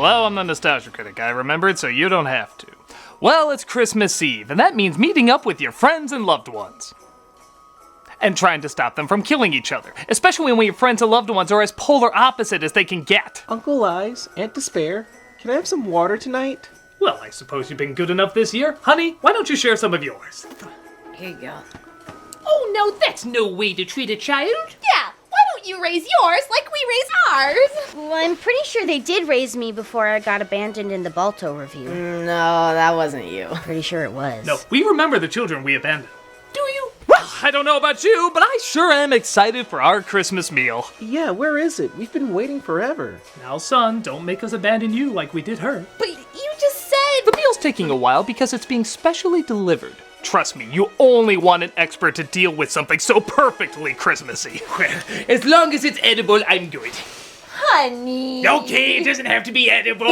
Hello, I'm the Nostalgia Critic. I remembered so you don't have to. Well, it's Christmas Eve, and that means meeting up with your friends and loved ones. And trying to stop them from killing each other, especially when your friends and loved ones are as polar opposite as they can get. Uncle Eyes, Aunt Despair, can I have some water tonight? Well, I suppose you've been good enough this year. Honey, why don't you share some of yours? Here you go. Oh, no, that's no way to treat a child. Yeah, why don't you raise yours like we raise ours? Well, I'm pretty sure they did raise me before I got abandoned in the Balto review. No, that wasn't you. Pretty sure it was. No, we remember the children we abandoned. Do you? Well, I don't know about you, but I sure am excited for our Christmas meal. Yeah, where is it? We've been waiting forever. Now, son, don't make us abandon you like we did her. But you just said... The meal's taking a while because it's being specially delivered. Trust me, you only want an expert to deal with something so perfectly Christmassy. Well, as long as it's edible, I'm good. Honey. Okay, it doesn't have to be edible.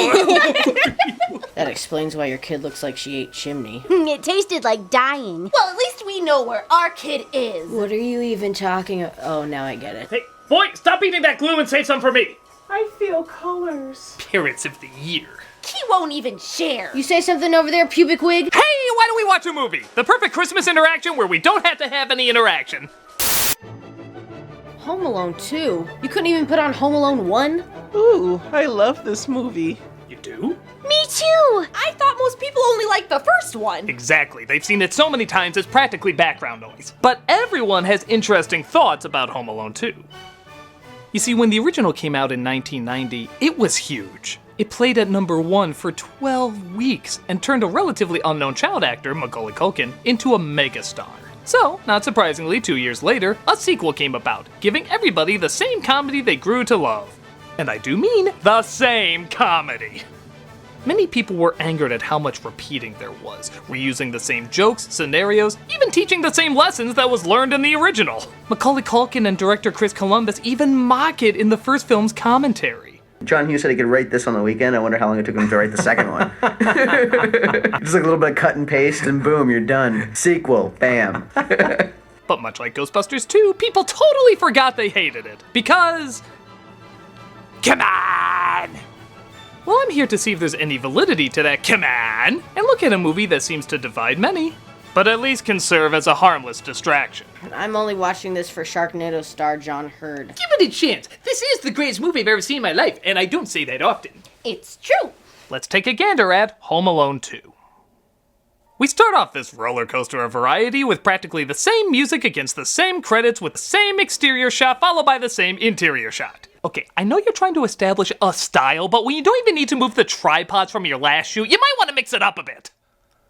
That explains why your kid looks like she ate chimney. It tasted like dying. Well, at least we know where our kid is. What are you even talking about? Oh, now I get it. Hey, boy, stop eating that glue and save some for me. I feel colors. Parents of the year. He won't even share. You say something over there, pubic wig? Hey, why don't we watch a movie? The perfect Christmas interaction where we don't have to have any interaction. Home Alone 2? You couldn't even put on Home Alone 1? Ooh, I love this movie. You do? Me too! I thought most people only liked the first one. Exactly. They've seen it so many times it's practically background noise. But everyone has interesting thoughts about Home Alone 2. You see, when the original came out in 1990, it was huge. It played at #1 for 12 weeks and turned a relatively unknown child actor, Macaulay Culkin, into a megastar. So, not surprisingly, 2 years later, a sequel came about, giving everybody the same comedy they grew to love. And I do mean the same comedy. Many people were angered at how much repeating there was, reusing the same jokes, scenarios, even teaching the same lessons that was learned in the original. Macaulay Culkin and director Chris Columbus even mock it in the first film's commentary. John Hughes said he could write this on the weekend. I wonder how long it took him to write the second one. Just like a little bit of cut and paste and boom, you're done. Sequel, bam. But much like Ghostbusters 2, people totally forgot they hated it. Because... come on! Well, I'm here to see if there's any validity to that come on, and look at a movie that seems to divide many, but at least can serve as a harmless distraction. I'm only watching this for Sharknado star John Hurd. Give it a chance. This is the greatest movie I've ever seen in my life, and I don't say that often. It's true. Let's take a gander at Home Alone 2. We start off this roller coaster of variety with practically the same music against the same credits with the same exterior shot followed by the same interior shot. Okay, I know you're trying to establish a style, but when you don't even need to move the tripods from your last shoot, you might want to mix it up a bit.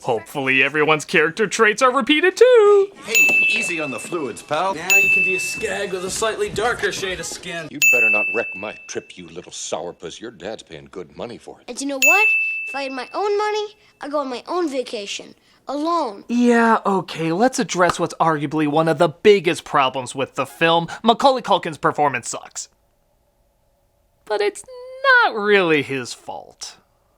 Hopefully everyone's character traits are repeated too. Hey, easy on the fluids, pal. Now you can be a skag with a slightly darker shade of skin. You better not wreck my trip, you little sourpuss. Your dad's paying good money for it. And you know what? If I had my own money, I'd go on my own vacation. Alone. Yeah, okay, let's address what's arguably one of the biggest problems with the film. Macaulay Culkin's performance sucks. But it's not really his fault.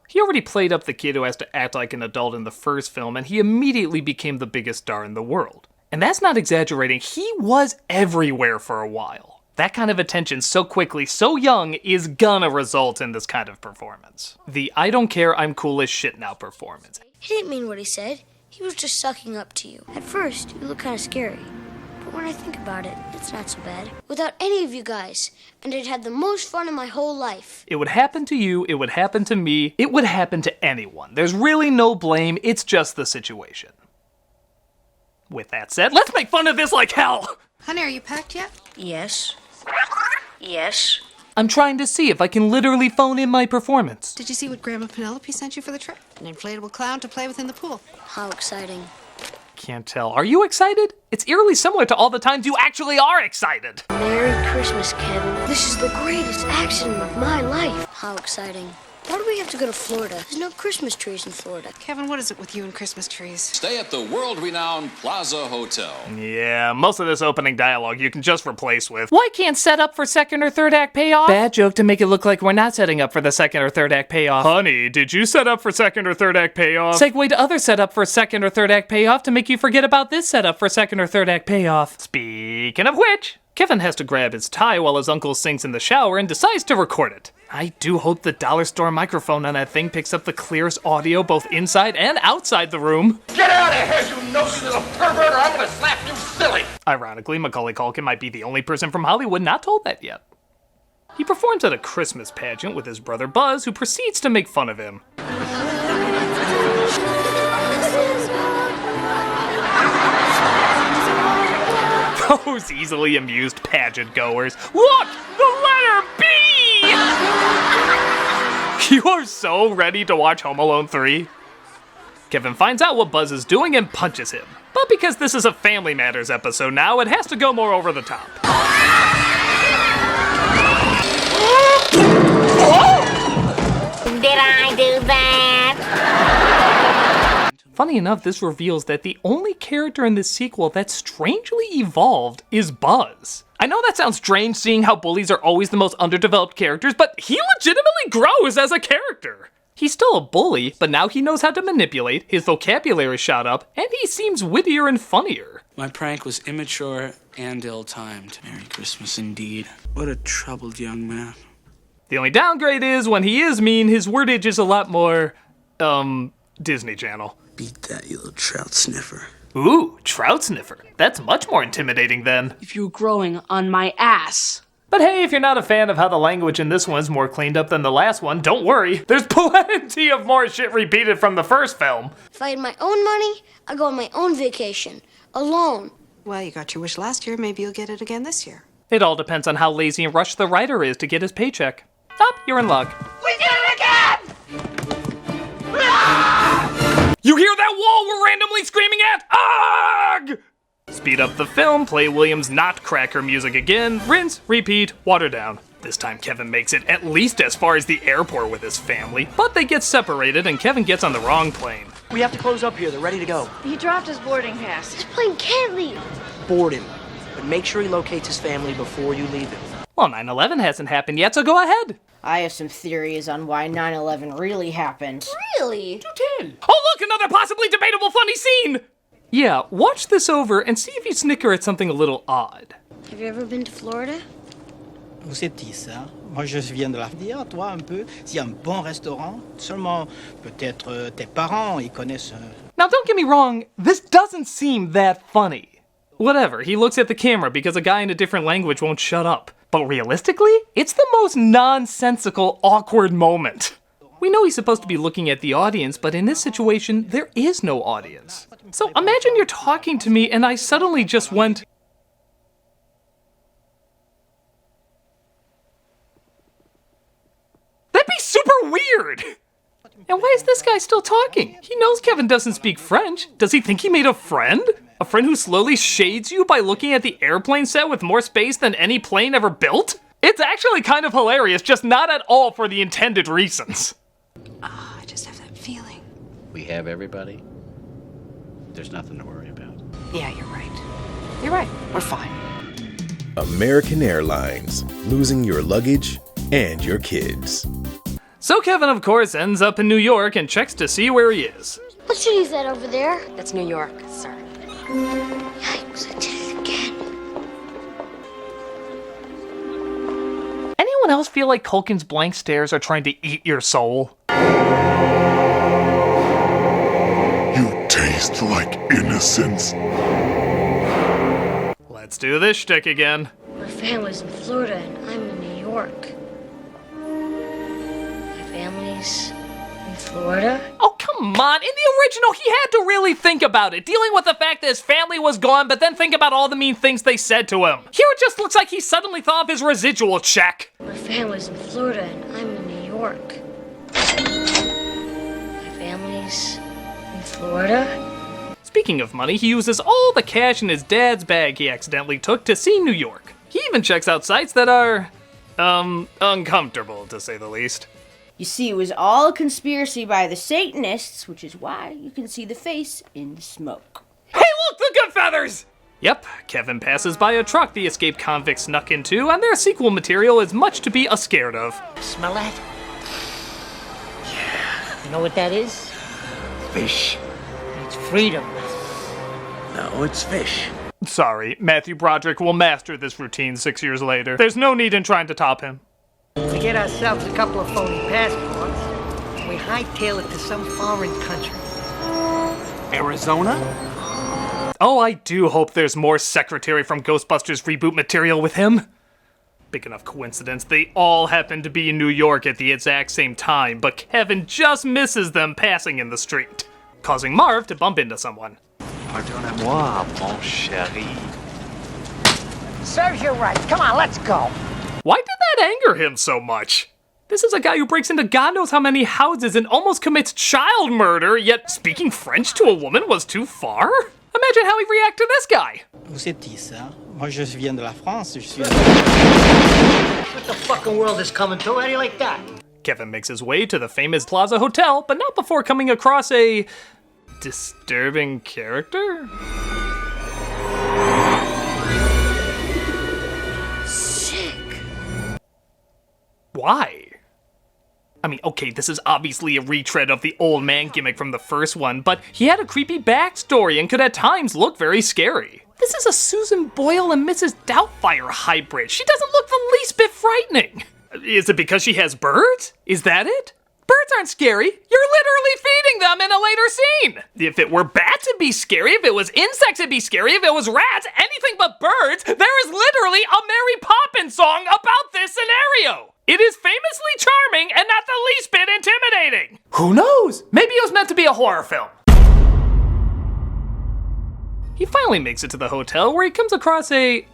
He already played up the kid who has to act like an adult in the first film, and he immediately became the biggest star in the world. And that's not exaggerating, he was everywhere for a while. That kind of attention so quickly, so young, is gonna result in this kind of performance. The I don't care, I'm cool as shit now performance. He didn't mean what he said. He was just sucking up to you. At first, you look kind of scary. But when I think about it, it's not so bad. Without any of you guys, and I'd had the most fun in my whole life. It would happen to you, it would happen to me, it would happen to anyone. There's really no blame, it's just the situation. With that said, let's make fun of this like hell! Honey, are you packed yet? Yes. Yes. I'm trying to see if I can literally phone in my performance. Did you see what Grandma Penelope sent you for the trip? An inflatable clown to play with in the pool. How exciting. Can't tell. Are you excited? It's eerily similar to all the times you actually are excited. Merry Christmas, Kevin. This is the greatest accident of my life. How exciting. Why do we have to go to Florida? There's no Christmas trees in Florida. Kevin, what is it with you and Christmas trees? Stay at the world-renowned Plaza Hotel. Yeah, most of this opening dialogue you can just replace with, why can't set up for second or third act payoff? Bad joke to make it look like we're not setting up for the second or third act payoff. Honey, did you set up for second or third act payoff? Segue to other setup for second or third act payoff to make you forget about this setup for second or third act payoff. Speaking of which, Kevin has to grab his tie while his uncle sings in the shower and decides to record it. I do hope the dollar store microphone on that thing picks up the clearest audio both inside and outside the room. Get out of here, you nosy little pervert, or I'm gonna slap you silly! Ironically, Macaulay Culkin might be the only person from Hollywood not told that yet. He performs at a Christmas pageant with his brother Buzz, who proceeds to make fun of him. Those easily amused pageant goers. Look! The letter B! You are so ready to watch Home Alone 3? Kevin finds out what Buzz is doing and punches him. But because this is a Family Matters episode now, it has to go more over the top. Did I do that? Funny enough, this reveals that the only character in this sequel that's strangely evolved is Buzz. I know that sounds strange seeing how bullies are always the most underdeveloped characters, but he legitimately grows as a character. He's still a bully, but now he knows how to manipulate, his vocabulary shot up, and he seems wittier and funnier. My prank was immature and ill-timed. Merry Christmas indeed. What a troubled young man. The only downgrade is, when he is mean, his wordage is a lot more, Disney Channel. Beat that, you little trout sniffer. Ooh, trout sniffer. That's much more intimidating then. If you're growing on my ass. But hey, if you're not a fan of how the language in this one's more cleaned up than the last one, don't worry. There's plenty of more shit repeated from the first film. If I had my own money, I'd go on my own vacation. Alone. Well, you got your wish last year. Maybe you'll get it again this year. It all depends on how lazy and rushed the writer is to get his paycheck. Oh, you're in luck. We did it again! You hear that wall we're randomly screaming at? Ugh! Speed up the film, play Williams' Notcracker music again, rinse, repeat, water down. This time Kevin makes it at least as far as the airport with his family, but they get separated and Kevin gets on the wrong plane. We have to close up here. They're ready to go. He dropped his boarding pass. This plane can't leave. Board him. But make sure he locates his family before you leave him. Well, 9/11 hasn't happened yet, so go ahead. I have some theories on why 9/11 really happened. Really? Do tell. Oh look, another possibly debatable funny scene! Yeah, watch this over and see if you snicker at something a little odd. Have you ever been to Florida? Oh, c'est petit ça. Moi, je viens de la dire, toi un peu. S'il y a un bon restaurant, seulement peut-être tes parents y connaissent. Now, don't get me wrong, this doesn't seem that funny. Whatever, he looks at the camera because a guy in a different language won't shut up. But realistically, it's the most nonsensical, awkward moment. We know he's supposed to be looking at the audience, but in this situation, there is no audience. So imagine you're talking to me and I suddenly just went... That'd be super weird! And why is this guy still talking? He knows Kevin doesn't speak French. Does he think he made a friend? A friend who slowly shades you by looking at the airplane set with more space than any plane ever built? It's actually kind of hilarious, just not at all for the intended reasons. Oh, I just have that feeling. We have everybody. There's nothing to worry about. Yeah, you're right. You're right. We're fine. American Airlines, losing your luggage and your kids. So Kevin, of course, ends up in New York and checks to see where he is. What city is that over there? That's New York, sir. Yikes, I did it again. Anyone else feel like Culkin's blank stares are trying to eat your soul? You taste like innocence. Let's do this shtick again. My family's in Florida and I'm in New York. My family's in Florida? Oh, come on. In the original, he had to really think about it, dealing with the fact that his family was gone, but then think about all the mean things they said to him. Here it just looks like he suddenly thought of his residual check. My family's in Florida and I'm in New York. My family's in Florida? Speaking of money, he uses all the cash in his dad's bag he accidentally took to see New York. He even checks out sites that are, uncomfortable, to say the least. You see, it was all a conspiracy by the Satanists, which is why you can see the face in the smoke. Hey, look, the good feathers! Yep, Kevin passes by a truck the escaped convict snuck into, and their sequel material is much to be scared of. Smell that? Yeah. You know what that is? Fish. It's freedom. No, it's fish. Sorry, Matthew Broderick will master this routine 6 years later. There's no need in trying to top him. We get ourselves a couple of phony passports. We hightail it to some foreign country. Arizona? Oh, I do hope there's more Secretary from Ghostbusters reboot material with him. Big enough coincidence they all happen to be in New York at the exact same time, but Kevin just misses them passing in the street, causing Marv to bump into someone. Pardonnez-moi, mon chéri. Serves you right. Come on, let's go. Why did that anger him so much? This is a guy who breaks into God knows how many houses and almost commits child murder, yet speaking French to a woman was too far? Imagine how he'd react to this guy. Vous êtes qui, ça? Moi, je viens de la France. Je suis... What the fucking world is coming to? How do you like that? Kevin makes his way to the famous Plaza Hotel, but not before coming across a disturbing character? Sick. Why? I mean, okay, this is obviously a retread of the old man gimmick from the first one, but he had a creepy backstory and could at times look very scary. This is a Susan Boyle and Mrs. Doubtfire hybrid. She doesn't look the least bit frightening. Is it because she has birds? Is that it? Birds aren't scary. You're literally feeding them in a later scene. If it were bats, it'd be scary. If it was insects, it'd be scary. If it was rats, anything but birds, there is literally a Mary Poppins song about this scenario. It is famously charming and not the least bit intimidating. Who knows? Maybe it was meant to be a horror film. He finally makes it to the hotel where he comes across a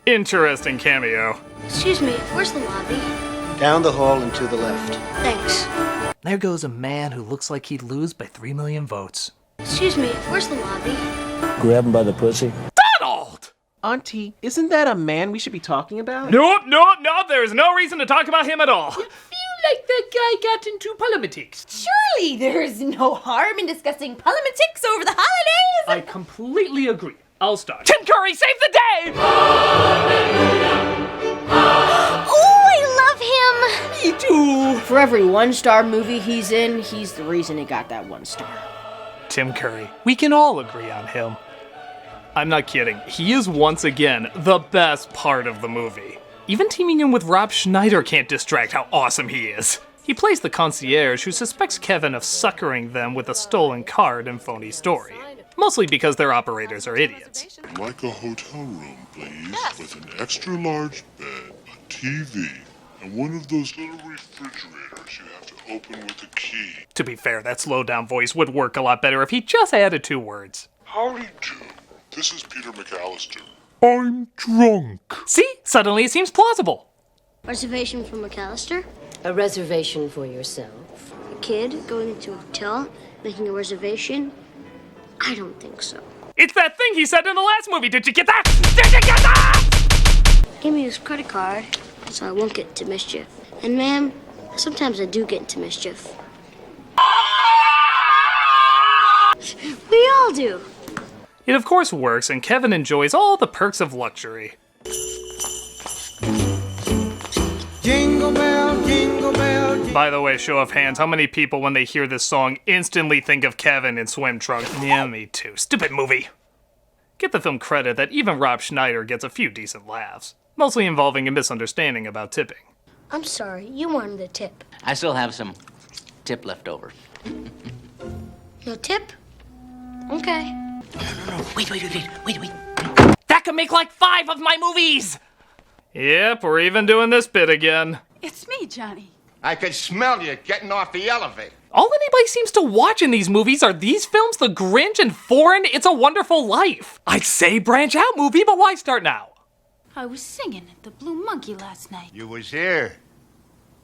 interesting cameo. Excuse me, where's the lobby? Down the hall and to the left. Thanks. There goes a man who looks like he'd lose by 3 million votes. Excuse me, where's the lobby? Grab him by the pussy. Donald! Auntie, isn't that a man we should be talking about? Nope, there's no reason to talk about him at all. Like that guy got into politics. Surely there's no harm in discussing politics over the holidays. I completely agree. I'll start. Tim Curry, save the day! Oh, I love him! Me too. For every one-star movie he's in, he's the reason it got that 1 star. Tim Curry. We can all agree on him. I'm not kidding. He is once again the best part of the movie. Even teaming in with Rob Schneider can't distract how awesome he is. He plays the concierge who suspects Kevin of suckering them with a stolen card and phony story. Mostly because their operators are idiots. Like a hotel room, please, with an extra large bed, a TV, and one of those little refrigerators you have to open with a key. To be fair, that slowed-down voice would work a lot better if he just added 2 words. Howdy do. This is Peter McAllister. I'm drunk. See? Suddenly it seems plausible. Reservation for McAllister? A reservation for yourself. A kid going into a hotel, making a reservation? I don't think so. It's that thing he said in the last movie. Did you get that? Did you get that? Give me his credit card, so I won't get into mischief. And ma'am, sometimes I do get into mischief. We all do. It of course works, and Kevin enjoys all the perks of luxury. Jingle bell, jingle bell. By the way, show of hands, how many people when they hear this song instantly think of Kevin in swim trunks? Yeah, me too. Stupid movie. Get the film credit that even Rob Schneider gets a few decent laughs, mostly involving a misunderstanding about tipping. I'm sorry, you wanted a tip. I still have some tip left over. No tip? Okay. No. Wait. That could make like 5 of my movies! Yep, we're even doing this bit again. It's me, Johnny. I could smell you getting off the elevator. All anybody seems to watch in these movies are these films, The Grinch, and Foreign, It's a Wonderful Life. I'd say branch out movie, but why start now? I was singing at the Blue Monkey last night. You was here.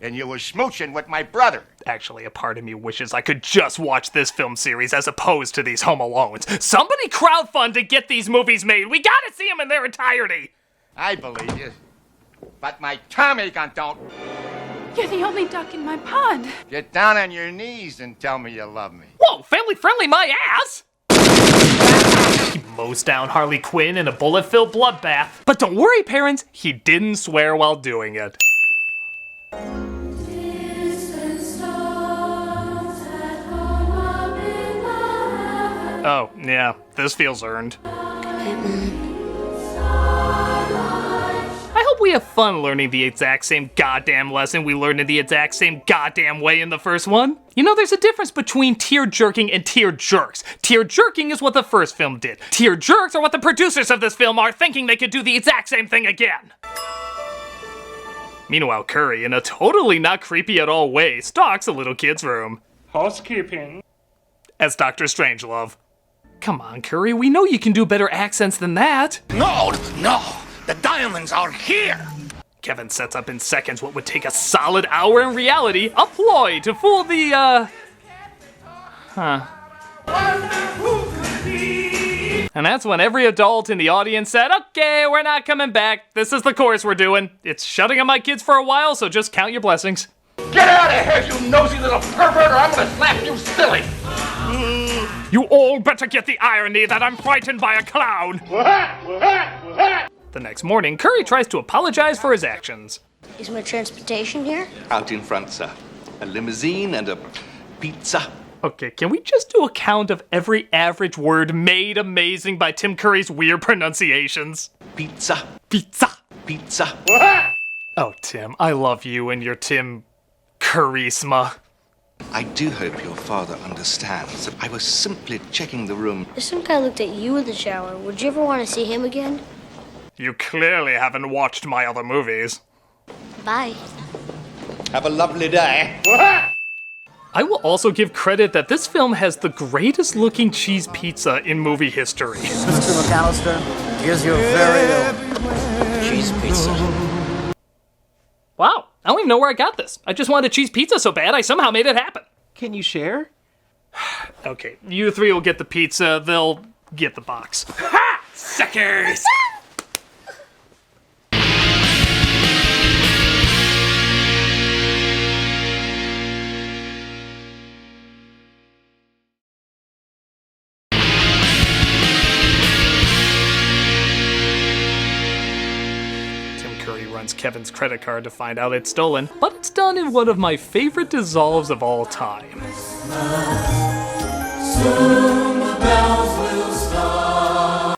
And you was smooching with my brother. Actually, a part of me wishes I could just watch this film series as opposed to these Home Alones. Somebody crowdfund to get these movies made. We gotta see them in their entirety. I believe you. But my Tommy gun don't. You're the only duck in my pond. Get down on your knees and tell me you love me. Whoa, family friendly my ass! He mows down Harley Quinn in a bullet-filled bloodbath. But don't worry, parents, he didn't swear while doing it. Oh, yeah, this feels earned. I hope hope we have fun learning the exact same goddamn lesson we learned in the exact same goddamn way in the first one. You know, there's a difference between tear-jerking and tear-jerks. Tear-jerking is what the first film did. Tear-jerks are what the producers of this film are, thinking they could do the exact same thing again. Meanwhile, Curry, in a totally not creepy at all way, stalks a little kid's room. Housekeeping. As Dr. Strangelove. Come on, Curry, we know you can do better accents than that. No, the diamonds are here. Kevin sets up in seconds what would take a solid hour in reality, a ploy to fool the, And that's when every adult in the audience said, okay, we're not coming back. This is the course we're doing. It's shutting up my kids for a while, so just count your blessings. Get out of here, you nosy little pervert, or I'm gonna slap you silly! You all better get the irony that I'm frightened by a clown. The next morning, Curry tries to apologize for his actions. Is my transportation here? Out in front, sir. A limousine and a pizza. Okay, can we just do a count of every average word made amazing by Tim Curry's weird pronunciations? Pizza. Pizza. Pizza. Oh, Tim, I love you and your Tim Charisma. I do hope your father understands. I was simply checking the room. If some guy looked at you in the shower, would you ever want to see him again? You clearly haven't watched my other movies. Bye. Have a lovely day. I will also give credit that this film has the greatest looking cheese pizza in movie history. Mr. McAllister, here's your very own cheese pizza. Wow, I don't even know where I got this. I just wanted a cheese pizza so bad I somehow made it happen. Can you share? Okay, you three will get the pizza, they'll get the box. Ha! Suckers! Kevin's credit card to find out it's stolen, but it's done in one of my favorite dissolves of all time.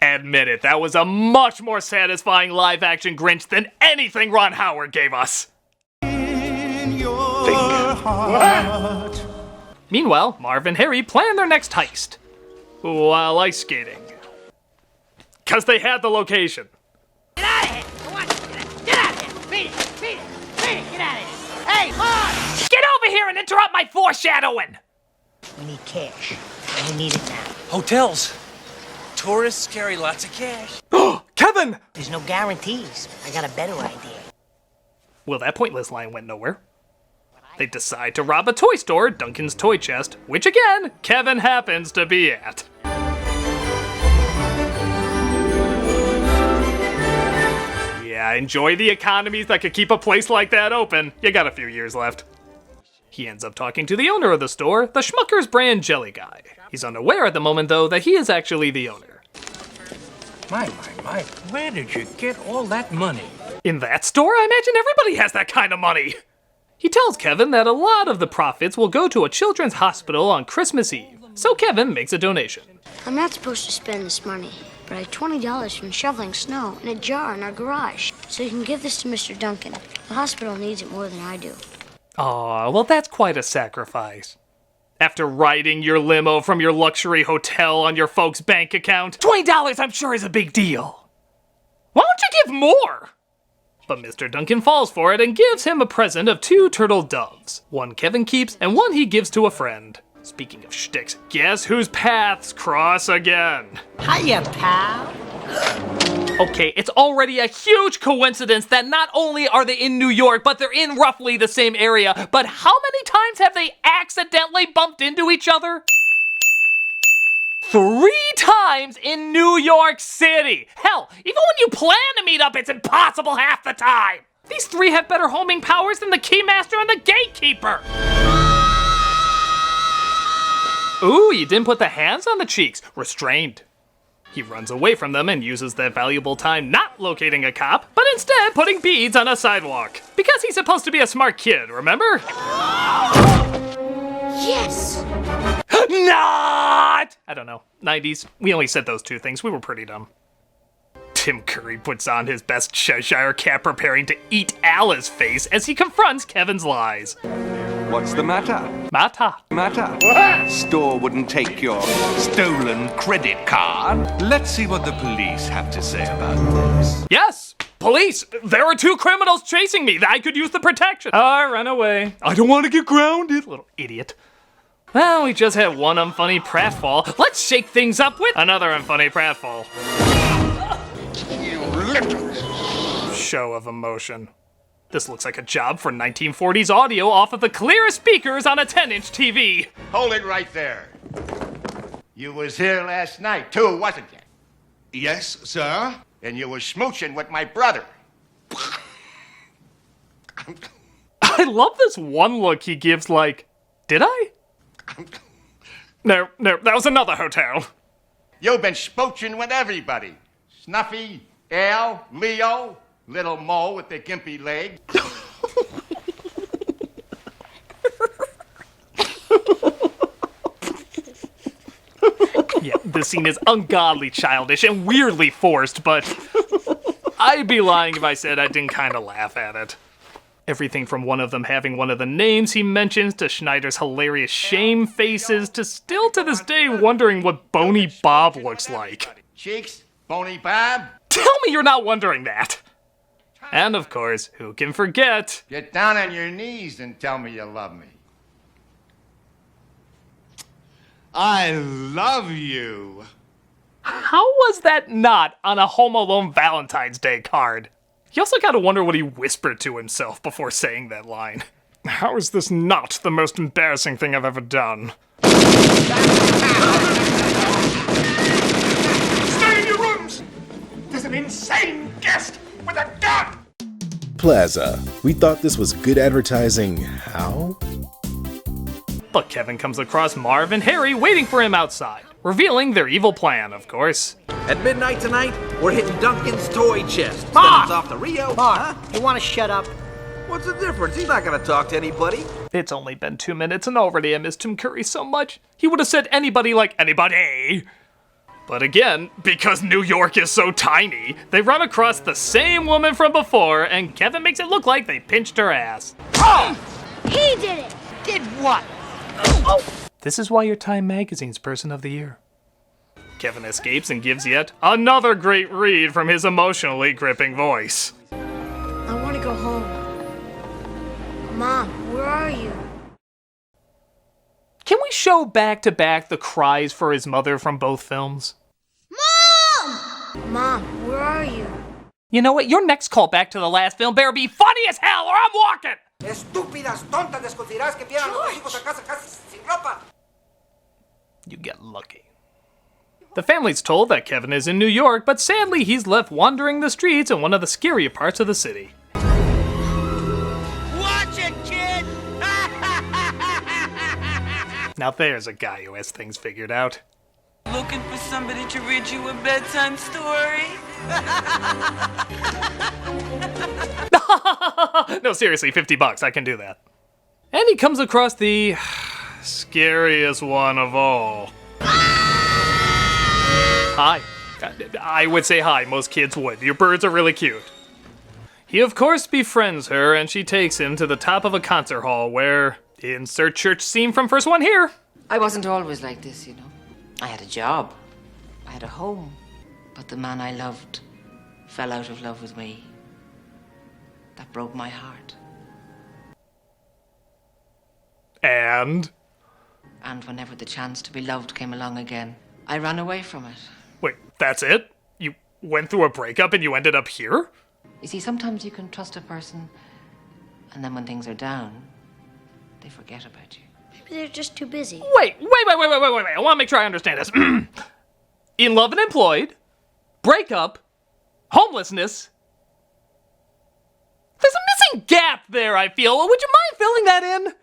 Admit it, that was a much more satisfying live-action Grinch than anything Ron Howard gave us. Meanwhile, Marv and Harry plan their next heist while ice skating. 'Cause they had the location. Get out of here! Get out of here! Beat it! Get out of here! Hey, Marv! Get over here and interrupt my foreshadowing! We need cash. And we need it now. Hotels. Tourists carry lots of cash. Kevin! There's no guarantees. I got a better idea. Well, that pointless line went nowhere. They decide to rob a toy store, Duncan's Toy Chest, which again, Kevin happens to be at. Yeah, enjoy the economies that could keep a place like that open. You got a few years left. He ends up talking to the owner of the store, the Schmucker's brand jelly guy. He's unaware at the moment, though, that he is actually the owner. My, where did you get all that money? In that store? I imagine everybody has that kind of money. He tells Kevin that a lot of the profits will go to a children's hospital on Christmas Eve, so Kevin makes a donation. I'm not supposed to spend this money, but I have $20 from shoveling snow in a jar in our garage, so you can give this to Mr. Duncan. The hospital needs it more than I do. Aw, well that's quite a sacrifice. After riding your limo from your luxury hotel on your folks' bank account, $20 I'm sure is a big deal. Why don't you give more? But Mr. Duncan falls for it and gives him a present of 2 turtle doves. One Kevin keeps and one he gives to a friend. Speaking of shticks, guess whose paths cross again? Hiya, pal. Okay, it's already a huge coincidence that not only are they in New York, but they're in roughly the same area. But how many times have they accidentally bumped into each other? 3 times in New York City! Hell, even when you plan to meet up, it's impossible half the time! These 3 have better homing powers than the Keymaster and the Gatekeeper! Ooh, you didn't put the hands on the cheeks. Restrained. He runs away from them and uses that valuable time not locating a cop, but instead putting beads on a sidewalk. Because he's supposed to be a smart kid, remember? Yes! Not! I don't know. 90s. We only said those 2 things. We were pretty dumb. Tim Curry puts on his best Cheshire cat preparing to eat Alice's face as he confronts Kevin's lies. What's the matter? Matter. What? Store wouldn't take your stolen credit card. Let's see what the police have to say about this. Yes! Police! There are 2 criminals chasing me! I could use the protection! Run away. I don't want to get grounded, little idiot. Well, we just had one unfunny pratfall. Let's shake things up with another unfunny pratfall. Show of emotion. This looks like a job for 1940s audio off of the clearest speakers on a 10-inch TV. Hold it right there. You was here last night, too, wasn't you? Yes, sir? And you was smooching with my brother. I love this one look he gives like, did I? No, that was another hotel. You've been smooching with everybody. Snuffy, Al, Leo, little Mo with the gimpy leg. Yeah, this scene is ungodly childish and weirdly forced, but I'd be lying if I said I didn't kind of laugh at it. Everything from one of them having one of the names he mentions, to Schneider's hilarious shame faces, to still to this day wondering what Bony Bob looks like. Cheeks, Bony Bob. Tell me you're not wondering that! And of course, who can forget? Get down on your knees and tell me you love me. I love you. How was that not on a Home Alone Valentine's Day card? You also gotta wonder what he whispered to himself before saying that line. How is this not the most embarrassing thing I've ever done? Stay in your rooms! There's an insane guest with a gun! Plaza. We thought this was good advertising. How? But Kevin comes across Marv and Harry waiting for him outside, revealing their evil plan, of course. At midnight tonight, we're hitting Duncan's toy chest. Marv! Off the Rio. Marv, you want to shut up? What's the difference? He's not gonna talk to anybody. It's only been 2 minutes and already I missed Tim Curry so much. He would have said anybody like anybody. But again, because New York is so tiny, they run across the same woman from before, and Kevin makes it look like they pinched her ass. Oh! He did it! Did what? This is why you're Time Magazine's Person of the Year. Kevin escapes and gives yet another great read from his emotionally gripping voice. I want to go home. Mom, where are you? Can we show back to back the cries for his mother from both films? Mom! Mom, where are you? You know what? Your next call back to the last film better be funny as hell or I'm walking! Estúpidas, tontas, desconsideradas que pierdan los hijos a casa casi sin ropa. You get lucky. The family's told that Kevin is in New York, but sadly he's left wandering the streets in one of the scarier parts of the city. Watch it, kid! Now there's a guy who has things figured out. Looking for somebody to read you a bedtime story? No, seriously, $50, I can do that. And he comes across the scariest one of all. Hi. I would say hi, most kids would. Your birds are really cute. He of course befriends her, and she takes him to the top of a concert hall where, insert church scene from first one here. I wasn't always like this, you know. I had a job. I had a home. But the man I loved fell out of love with me. That broke my heart. And whenever the chance to be loved came along again, I ran away from it. Wait, that's it? You went through a breakup and you ended up here? You see, sometimes you can trust a person, and then when things are down, they forget about you. Maybe they're just too busy. Wait. I want to make sure I understand this. In love and employed, breakup, homelessness. There's a missing gap there, I feel. Would you mind filling that in?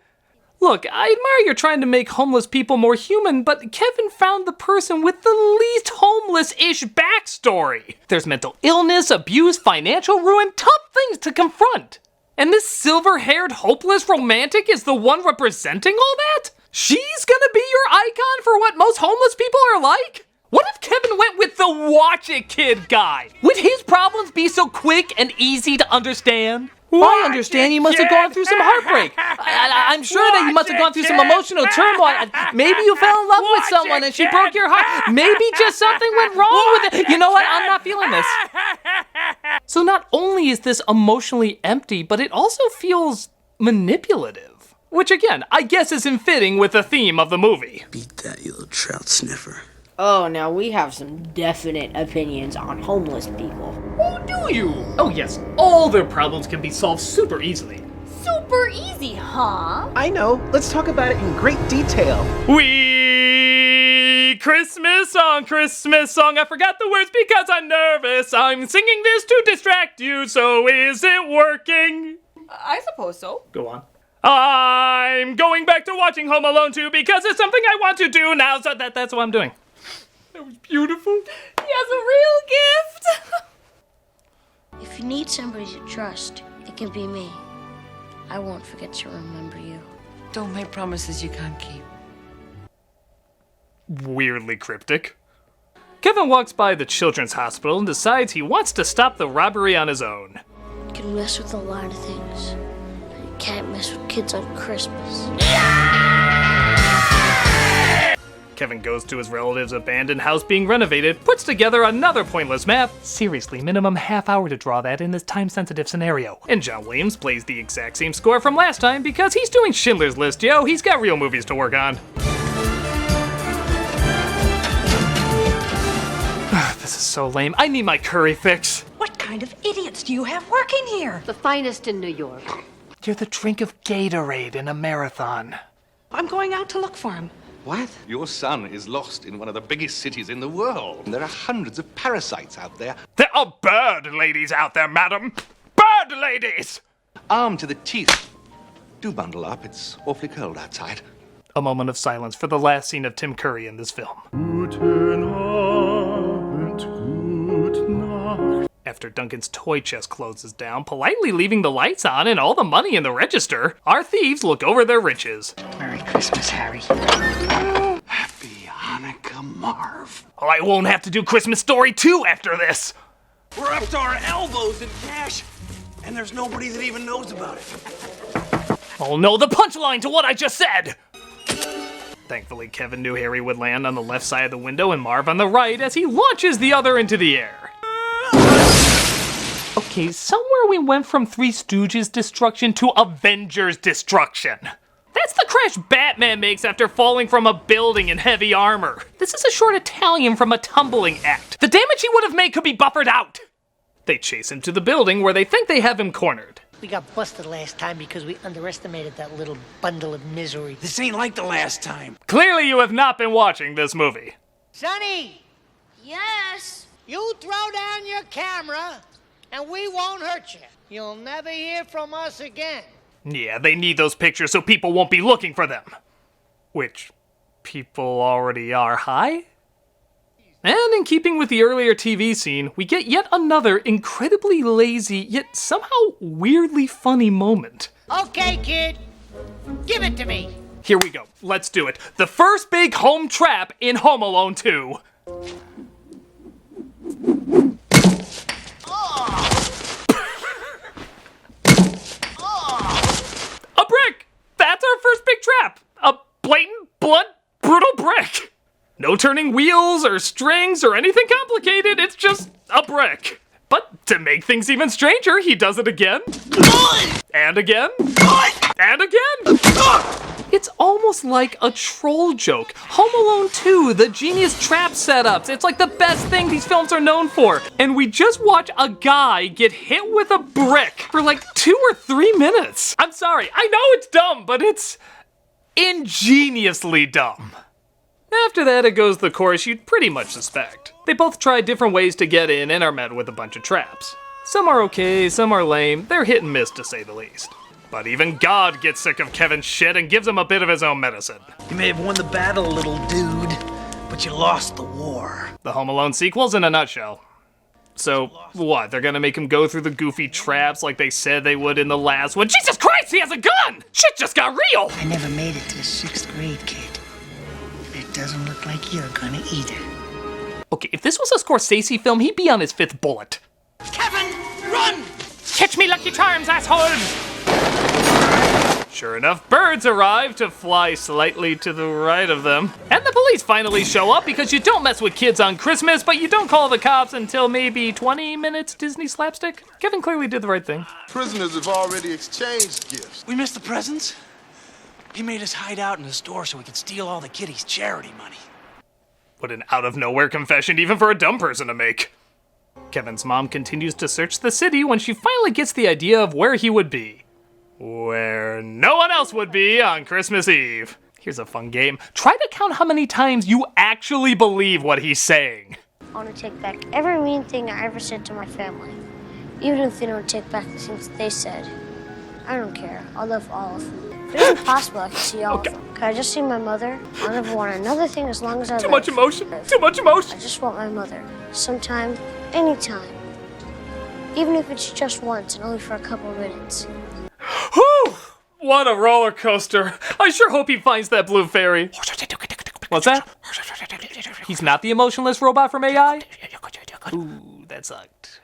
Look, I admire you're trying to make homeless people more human, but Kevin found the person with the least homeless-ish backstory. There's mental illness, abuse, financial ruin, tough things to confront. And this silver-haired, hopeless romantic is the one representing all that? She's gonna be your icon for what most homeless people are like? What if Kevin went with the watch it kid guy? Would his problems be so quick and easy to understand? I understand you must have gone through some heartbreak. I'm sure that you must have gone through some emotional turmoil. Maybe you fell in love with someone and she broke your heart. Maybe just something went wrong with it. You know what? I'm not feeling this. So not only is this emotionally empty, but it also feels manipulative. Which again, I guess is in fitting with the theme of the movie. Beat that, you little trout sniffer. Oh, now we have some definite opinions on homeless people. Oh, do you? Oh yes, all their problems can be solved super easily. Super easy, huh? I know. Let's talk about it in great detail. Christmas song. I forgot the words because I'm nervous. I'm singing this to distract you, so is it working? I suppose so. Go on. I'm going back to watching Home Alone 2 because it's something I want to do now, so that's what I'm doing. That was beautiful. He has a real gift. If you need somebody to trust, it can be me. I won't forget to remember you. Don't make promises you can't keep. Weirdly cryptic. Kevin walks by the children's hospital and decides he wants to stop the robbery on his own. You can mess with a lot of things, but you can't mess with kids on Christmas. Kevin goes to his relative's abandoned house being renovated, puts together another pointless map. Seriously, minimum half hour to draw that in this time-sensitive scenario. And John Williams plays the exact same score from last time because he's doing Schindler's List, yo. He's got real movies to work on. This is so lame. I need my curry fix. What kind of idiots do you have working here? The finest in New York. You're the drink of Gatorade in a marathon. I'm going out to look for him. What? Your son is lost in one of the biggest cities in the world. There are hundreds of parasites out there. There are bird ladies out there, madam. Bird ladies! Armed to the teeth. Do bundle up. It's awfully cold outside. A moment of silence for the last scene of Tim Curry in this film. After Duncan's toy chest closes down, politely leaving the lights on and all the money in the register, our thieves look over their riches. Merry Christmas, Harry. Happy Hanukkah, Marv. I won't have to do Christmas Story 2 after this. We're up to our elbows in cash, and there's nobody that even knows about it. Oh no, the punchline to what I just said! Thankfully, Kevin knew Harry would land on the left side of the window and Marv on the right as he launches the other into the air. Okay, somewhere we went from Three Stooges destruction to Avengers destruction. That's the crash Batman makes after falling from a building in heavy armor. This is a short Italian from a tumbling act. The damage he would have made could be buffered out. They chase him to the building where they think they have him cornered. We got busted last time because we underestimated that little bundle of misery. This ain't like the last time. Clearly you have not been watching this movie. Sonny! Yes? You throw down your camera, and we won't hurt you. You'll never hear from us again. Yeah, they need those pictures so people won't be looking for them. Which people already are. Hi? And in keeping with the earlier TV scene, we get yet another incredibly lazy, yet somehow weirdly funny moment. Okay, kid. Give it to me. Here we go. Let's do it. The first big home trap in Home Alone 2. A brick! That's our first big trap! A blatant, blunt, brutal brick! No turning wheels or strings or anything complicated, it's just a brick. But to make things even stranger, he does it again. And again. And again. It's almost like a troll joke. Home Alone 2, the genius trap setups. It's like the best thing these films are known for. And we just watch a guy get hit with a brick for like 2 or 3 minutes. I'm sorry, I know it's dumb, but it's ingeniously dumb. After that, it goes the course you'd pretty much suspect. They both try different ways to get in and are met with a bunch of traps. Some are okay, some are lame. They're hit and miss to say the least. But even God gets sick of Kevin's shit and gives him a bit of his own medicine. You may have won the battle, little dude, but you lost the war. The Home Alone sequel's in a nutshell. So, what, they're gonna make him go through the goofy traps like they said they would in the last one? Jesus Christ, he has a gun! Shit just got real! I never made it to the 6th grade, kid. And it doesn't look like you're gonna either. Okay, if this was a Scorsese film, he'd be on his 5th bullet. Kevin, run! Catch me, Lucky Charms, assholes! Sure enough, birds arrive to fly slightly to the right of them. And the police finally show up because you don't mess with kids on Christmas, but you don't call the cops until maybe 20 minutes Disney slapstick. Kevin clearly did the right thing. Prisoners have already exchanged gifts. We missed the presents? He made us hide out in the store so we could steal all the kiddies' charity money. What an out-of-nowhere confession, even for a dumb person to make. Kevin's mom continues to search the city when she finally gets the idea of where he would be. Where no one else would be on Christmas Eve. Here's a fun game. Try to count how many times you actually believe what he's saying. I want to take back every mean thing I ever said to my family. Even if they don't take back the things they said. I don't care. I'll love all of them. If it's impossible, I can see all of them. Can I just see my mother? I'll never want another thing as long as I live. Too much emotion. Too much emotion. I just want my mother. Sometime, anytime. Even if it's just once and only for a couple minutes. Whew! What a roller coaster. I sure hope he finds that blue fairy. What's that? He's not the emotionless robot from AI? Ooh, that sucked.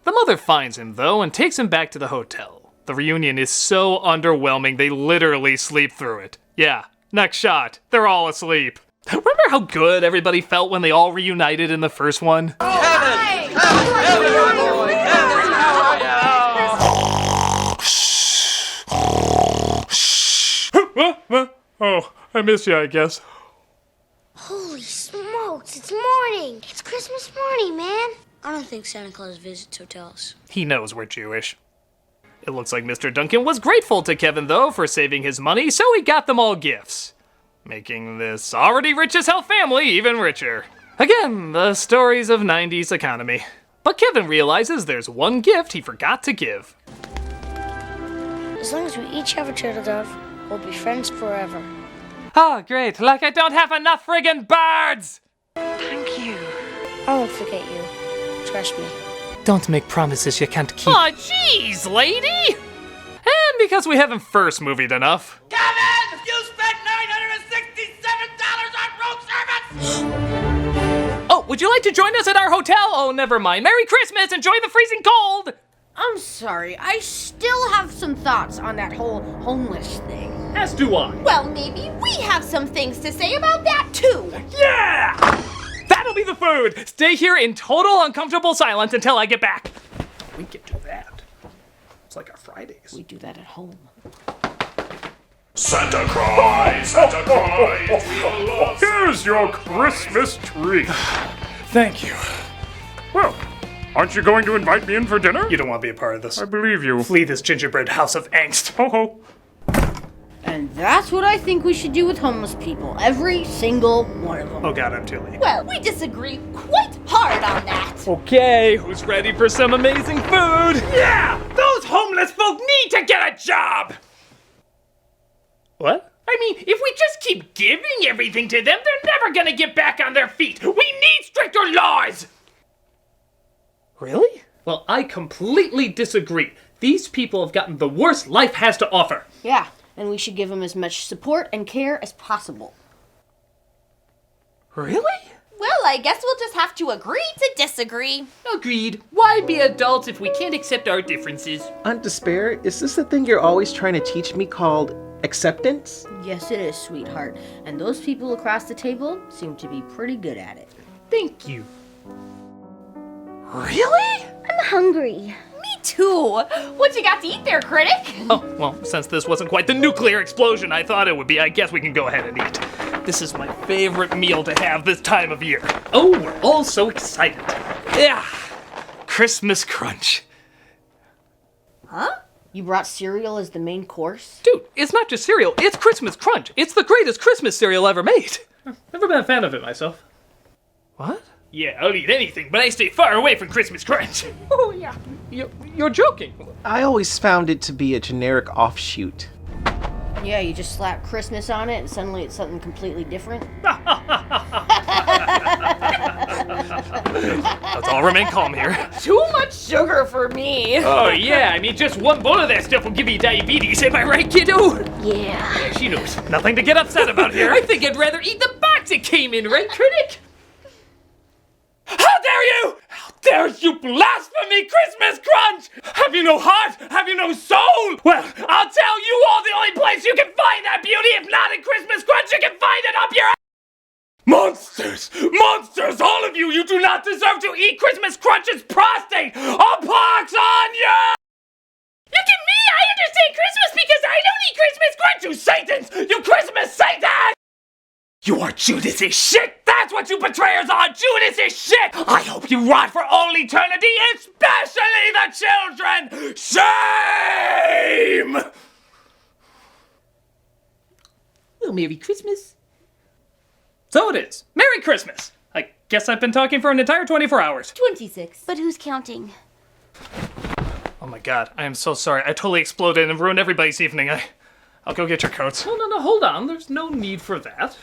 The mother finds him, though, and takes him back to the hotel. The reunion is so underwhelming, they literally sleep through it. Yeah, next shot. They're all asleep. Remember how good everybody felt when they all reunited in the first one? Oh, I miss you, I guess. Holy smokes, it's morning. It's Christmas morning, man. I don't think Santa Claus visits hotels. He knows we're Jewish. It looks like Mr. Duncan was grateful to Kevin, though, for saving his money, so he got them all gifts, making this already rich-as-hell family even richer. Again, the stories of 90s economy. But Kevin realizes there's one gift he forgot to give. As long as we each have a turtle dove, we'll be friends forever. Oh, great. Like I don't have enough friggin' birds! Thank you. I won't forget you. Trust me. Don't make promises you can't keep. Aw, jeez, lady! And because we haven't first movied enough. Kevin! You spent $967 on room service! Oh, would you like to join us at our hotel? Oh, never mind. Merry Christmas! Enjoy the freezing cold! I'm sorry, I still have some thoughts on that whole homeless thing. As do I. Well, maybe we have some things to say about that, too. Yeah! That'll be the food! Stay here in total uncomfortable silence until I get back. We can do that. It's like our Fridays. We do that at home. Santa cries, Santa cries. Here's your Christmas tree. Thank you. Well, aren't you going to invite me in for dinner? You don't want to be a part of this. I believe you. Flee this gingerbread house of angst. Ho ho. And that's what I think we should do with homeless people. Every single one of them. Oh god, I'm too late. Well, we disagree quite hard on that. Okay, who's ready for some amazing food? Yeah! Those homeless folk need to get a job! What? I mean, if we just keep giving everything to them, they're never gonna get back on their feet. We need stricter laws! Really? Well, I completely disagree. These people have gotten the worst life has to offer. Yeah, and we should give them as much support and care as possible. Really? Well, I guess we'll just have to agree to disagree. Agreed. Why be adults if we can't accept our differences? Aunt Despair, is this the thing you're always trying to teach me called acceptance? Yes, it is, sweetheart. And those people across the table seem to be pretty good at it. Thank you. Really? I'm hungry. Me too. What you got to eat there, Critic? Oh, well, since this wasn't quite the nuclear explosion I thought it would be, I guess we can go ahead and eat. This is my favorite meal to have this time of year. Oh, we're all so excited. Yeah, Christmas crunch. Huh? You brought cereal as the main course? Dude, it's not just cereal, it's Christmas crunch. It's the greatest Christmas cereal ever made. Never been a fan of it myself. What? Yeah, I'll eat anything, but I stay far away from Christmas crunch. Oh, yeah. You're joking. I always found it to be a generic offshoot. Yeah, you just slap Christmas on it and suddenly it's something completely different. Let's all remain calm here. Too much sugar for me. Oh, yeah, I mean, just one bowl of that stuff will give you diabetes, am I right, kiddo? Yeah. She knows. Nothing to get upset about here. I think I'd rather eat the box it came in, right, Critic? How dare you! How dare you blasphemy Christmas crunch! Have you no heart? Have you no soul? Well, I'll tell you all, the only place you can find that beauty, if not in Christmas crunch, you can find it up your ass! Monsters! Monsters! All of you! You do not deserve to eat Christmas crunch's prostate! A pox on you! Look at me! I understand Christmas because I don't eat Christmas crunch! You Satans! You Christmas Satan! You are Judas' shit! That's what you betrayers are! Judas' shit! I hope you rot for all eternity, especially the children! Shame! Well, Merry Christmas. So it is. Merry Christmas! I guess I've been talking for an entire 24 hours. 26. But who's counting? Oh my god, I am so sorry. I totally exploded and ruined everybody's evening. I'll go get your coats. No, hold on. There's no need for that.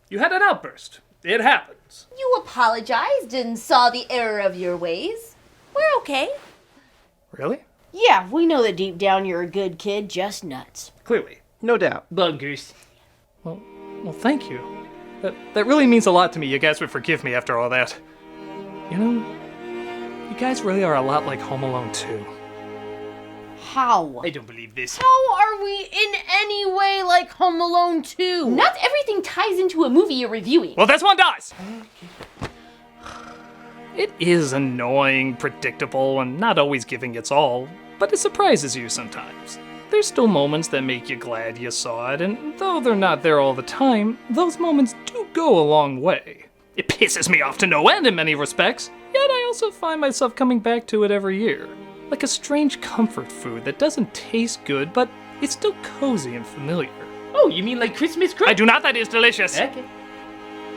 You had an outburst. It happens. You apologized and saw the error of your ways. We're okay. Really? Yeah, we know that deep down you're a good kid, just nuts. Clearly. No doubt. Buggers. Well, thank you. That really means a lot to me. You guys would forgive me after all that. You know, you guys really are a lot like Home Alone 2. How? I don't believe this. How are we in any way like Home Alone 2? Not everything ties into a movie you're reviewing. Well, this one does! It is annoying, predictable, and not always giving its all, but it surprises you sometimes. There's still moments that make you glad you saw it, and though they're not there all the time, those moments do go a long way. It pisses me off to no end in many respects, yet I also find myself coming back to it every year. Like a strange comfort food that doesn't taste good, but it's still cozy and familiar. Oh, you mean like Christmas crunch? I do not, that is delicious. Okay.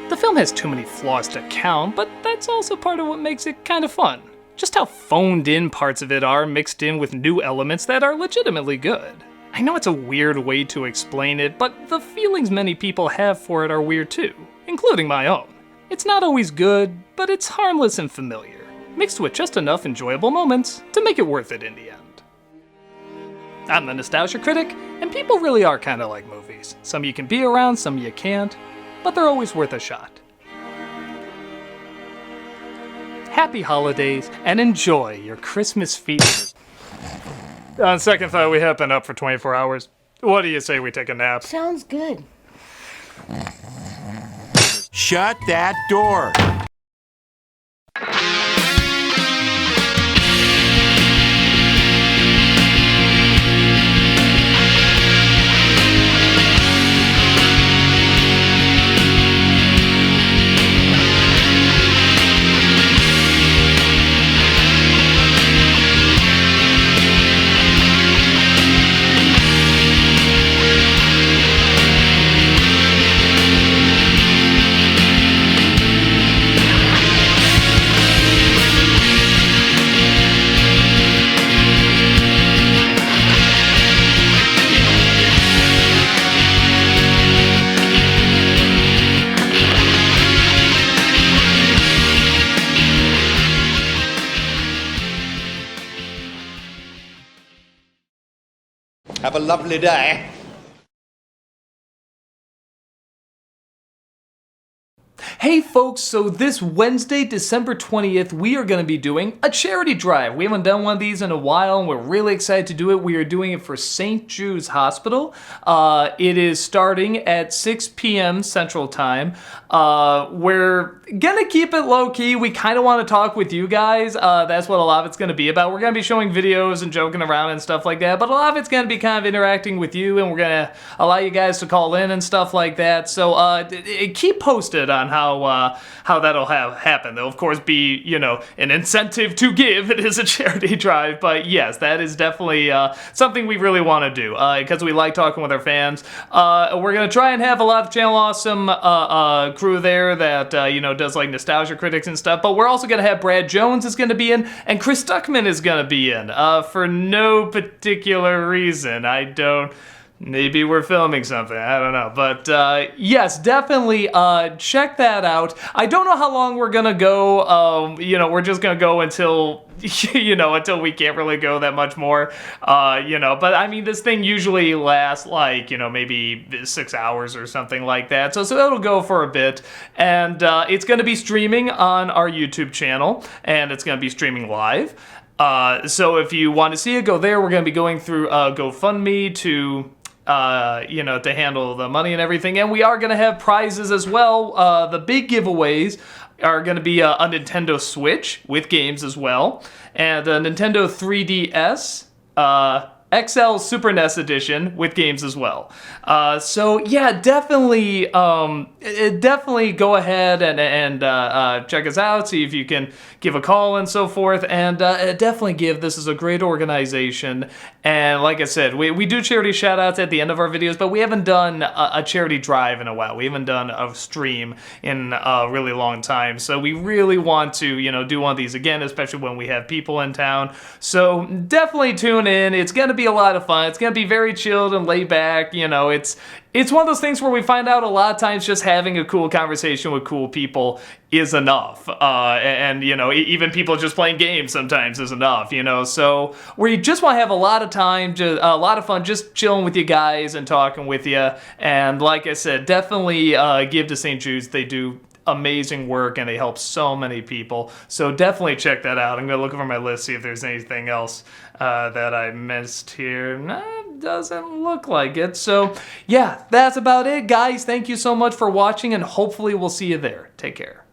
The film has too many flaws to count, but that's also part of what makes it kind of fun. Just how phoned in parts of it are mixed in with new elements that are legitimately good. I know it's a weird way to explain it, but the feelings many people have for it are weird too, including my own. It's not always good, but it's harmless and familiar, mixed with just enough enjoyable moments to make it worth it in the end. I'm the Nostalgia Critic, and people really are kind of like movies. Some you can be around, some you can't, but they're always worth a shot. Happy holidays, and enjoy your Christmas feast. On second thought, we have been up for 24 hours. What do you say we take a nap? Sounds good. Shut that door. Have a lovely day. Hey folks, so this Wednesday, December 20th, we are going to be doing a charity drive. We haven't done one of these in a while, and we're really excited to do it. We are doing it for St. Jude's Hospital. It is starting at 6 p.m. Central Time. We're going to keep it low-key. We kind of want to talk with you guys. That's what a lot of it's going to be about. We're going to be showing videos and joking around and stuff like that, but a lot of it's going to be kind of interacting with you, and we're going to allow you guys to call in and stuff like that. So keep posted on how that'll happen. There'll of course be, you know, an incentive to give. It is a charity drive, but yes, that is definitely something we really want to do because we like talking with our fans. We're gonna try and have a lot of Channel Awesome crew there that you know, does like nostalgia critics and stuff. But we're also gonna have Brad Jones is gonna be in, and Chris Duckman is gonna be in for no particular reason. Maybe we're filming something, I don't know. But yes, definitely check that out. I don't know how long we're gonna go. You know, we're just gonna go until you know, until we can't really go that much more, you know. But I mean, this thing usually lasts like, you know, maybe 6 hours or something like that. So it'll go for a bit, and it's going to be streaming on our YouTube channel, and it's going to be streaming live. So if you want to see it, go there. We're going to be going through GoFundMe to you know, to handle the money and everything. And we are going to have prizes as well. The big giveaways are going to be a Nintendo Switch with games as well, and a Nintendo 3DS XL Super NES Edition with games as well. So yeah, definitely go ahead and check us out, see if you can give a call and so forth, and definitely give. This is a great organization, and like I said, we do charity shout-outs at the end of our videos, but we haven't done a charity drive in a while. We haven't done a stream in a really long time, so we really want to, you know, do one of these again, especially when we have people in town. So definitely tune in. It's gonna be a lot of fun. It's gonna be very chilled and laid back. You know, it's one of those things where we find out a lot of times just having a cool conversation with cool people is enough. And you know, even people just playing games sometimes is enough, you know. So we just want to have a lot of time, a lot of fun, just chilling with you guys and talking with you. And like I said, definitely give to St. Jude's. They do amazing work and they help so many people. So definitely check that out. I'm going to look over my list, see if there's anything else that I missed here. Nah, doesn't look like it. So yeah, that's about it, guys. Thank you so much for watching, and hopefully we'll see you there. Take care.